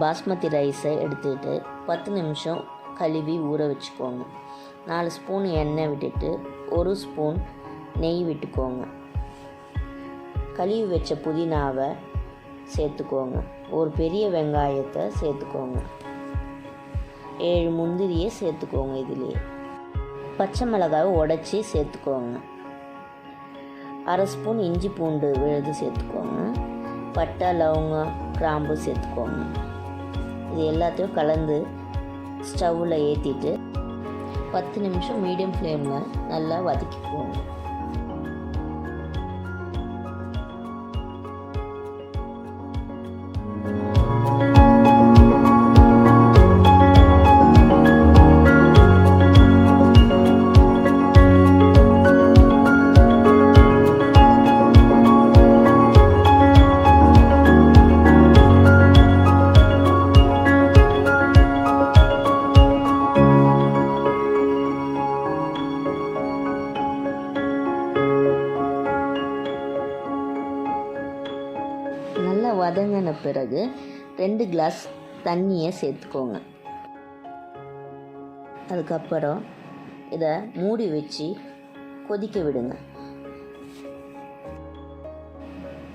பாஸ்மதி ரைஸை எடுத்துக்கிட்டு 10 நிமிஷம் கழுவி ஊற வச்சுக்கோங்க. 4 ஸ்பூன் எண்ணெய் விட்டுட்டு 1 ஸ்பூன் நெய் விட்டுக்கோங்க. கழுவி வச்ச புதினாவை சேர்த்துக்கோங்க. ஒரு பெரிய வெங்காயத்தை சேர்த்துக்கோங்க. 7 முந்திரியை சேர்த்துக்கோங்க. இதிலே பச்சை மிளகாவை உடைச்சி சேர்த்துக்கோங்க. 1/2 ஸ்பூன் இஞ்சி பூண்டு விழுது சேர்த்துக்கோங்க. பட்டை, லவங்கம், கிராம்பு சேர்த்துக்கோங்க. இது எல்லாத்தையும் கலந்து ஸ்டவ்வில் ஏற்றிட்டு 10 நிமிஷம் மீடியம் ஃப்ளேமில் நல்லா வதக்கிக்கோங்க. நல்லா வதங்கின பிறகு 2 கிளாஸ் தண்ணியை சேர்த்துக்கோங்க. அதுக்கப்புறம் இதை மூடி வச்சு கொதிக்க விடுங்க.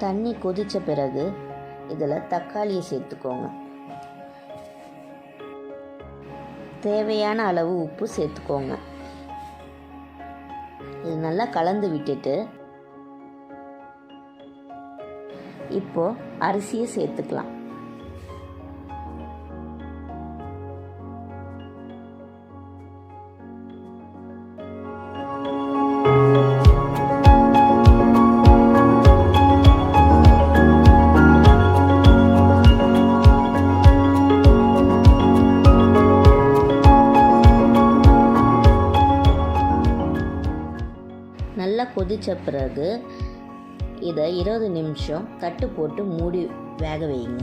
தண்ணி கொதித்த பிறகு இதில் தக்காளியை சேர்த்துக்கோங்க. தேவையான அளவு உப்பு சேர்த்துக்கோங்க. இது நல்லா கலந்து விட்டுட்டு இப்போது அரிசியை சேர்த்துக்கலாம். நல்லா கொதித்த பிறகு இதை 20 நிமிஷம் தட்டு போட்டு மூடி வேக வைங்க.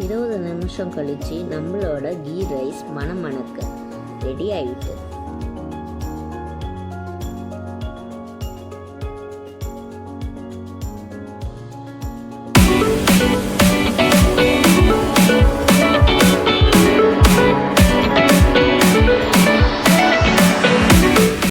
இருபது நிமிஷம் கழித்து நம்மளோட கீ ரைஸ் மணக்க ரெடி ஆகிட்டு.